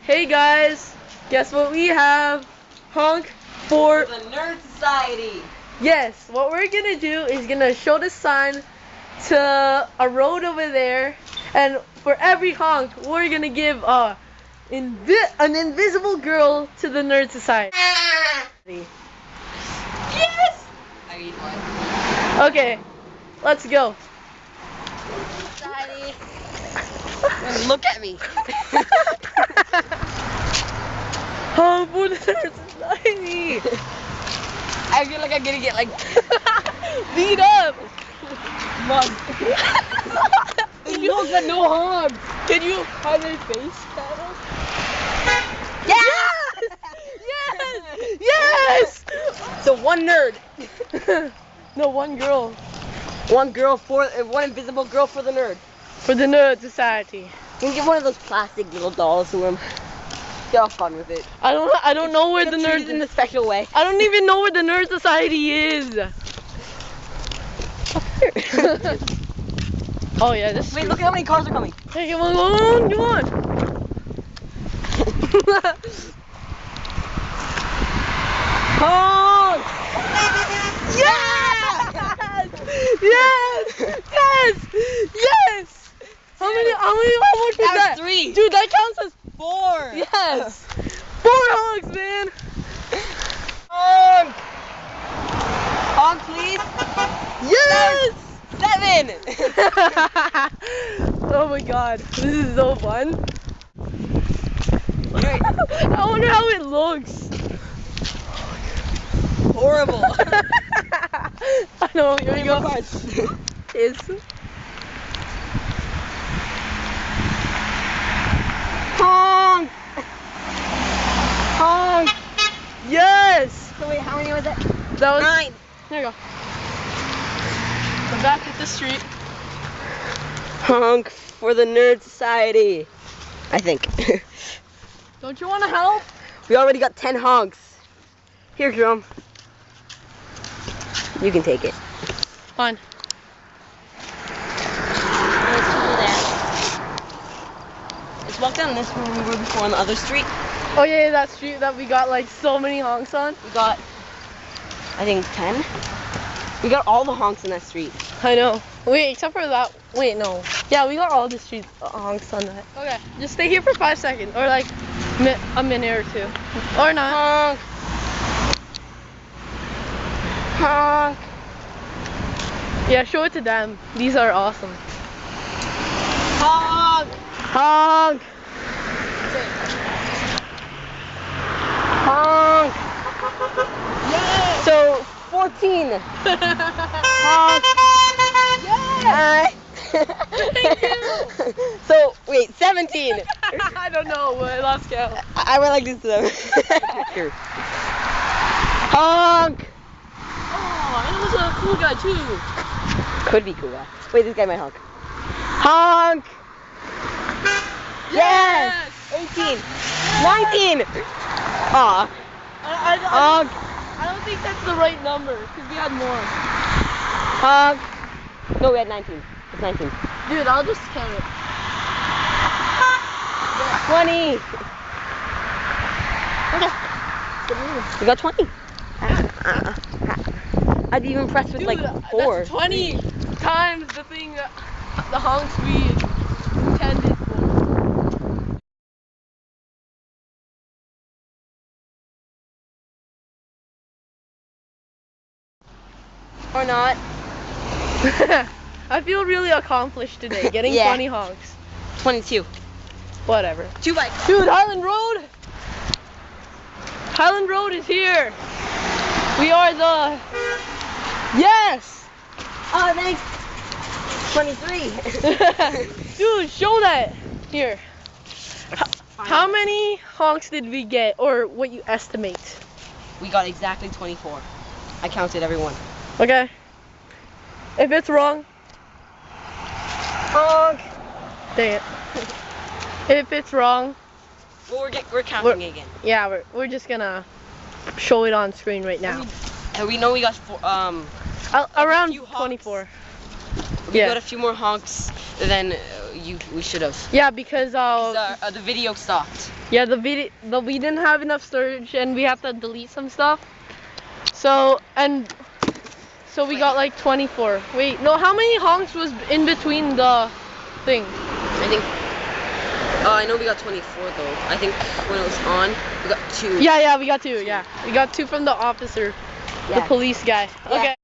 Hey guys, guess what we have? Honk for the Nerd Society. Yes, what we're gonna do is gonna show the sign to a road over there, and for every honk, we're gonna give an invisible girl to the Nerd Society. Yes! I need one. Okay, let's go. Society. Look at me. Honk for the Nerd Society. I feel like I'm gonna get like beat up. mugged. It looks like no honk. Can you hide their face? Yes! Yes! Yes! So one nerd. No, one girl. One invisible girl for the nerd. For the Nerd Society. You can get one of those plastic little dolls to him. Get have fun with it. I don't know where the Nerd Nerd in a special way. I don't even know where the Nerd Society is. Oh yeah, this. Wait, look at how many cars are coming. Hey, come on, come on. Honk! Yes! Yes! Yes! Yes! How much was that? That's 3. Dude, that counts as 4. yes. 4 honks, man. Honk! Honk, please. Yes! 7. Oh my god, this is so fun. I wonder how it looks. Horrible. I know, here we go. Is Honk! honk. Yes. So wait, how many was it? That was 9. There you go. We're back at the street. Honk for the Nerd Society. I think. Don't you want to help? We already got 10 honks. Here, Jerome. You can take it. Fine. Let's walk down this one we were before on the other street. Oh yeah, that street that we got like so many honks on. We got, I think, 10. We got all the honks in that street. I know. Wait, except for that. Wait, no. Yeah, we got all the street honks on that. Okay, just stay here for 5 seconds, or like a minute or 2, or not. Honk. Honk. Yeah, show it to them. These are awesome. Honk. Honk. Honk. Yes. So 14. Honk. Yes. Thank you. So wait, 17. I don't know. I lost count. I went like this to them. Here. Honk. Oh, and it was a cool guy too. Could be cool guy. Wait, this guy might honk. Honk. Yes. 18. 19. Aw. Honk. I don't think that's the right number because we had more. Honk. No, we had 19. It's 19. Dude, I'll just count it. 20. Okay. We got 20. I'd be impressed with Dude, like 4. that's 20 times the thing, the honks we intended for. Or not. I feel really accomplished today, getting Yeah. 20 honks. 22. Whatever. 2 bikes. Dude, Highland Road! Highland Road is here! We are the... Yes! Oh, thanks. 23. Dude, show that! Here. How many honks did we get, or what you estimate? We got exactly 24. I counted every one. Okay. If it's wrong, Honk. dang it. If it's wrong, Well, we're counting again. yeah, we're just gonna show it on screen right now. And we know we got Around few honks. 24. We Yeah. got a few more honks than we should have. Yeah, because The video stopped. Yeah, we didn't have enough storage and we have to delete some stuff. So we got like 24. Wait, no, how many honks was in between the thing? I think. I know we got 24 though. I think when it was on, we got 2. Yeah, we got 2. Yeah, we got 2 from the officer, the police guy. Yeah. Okay.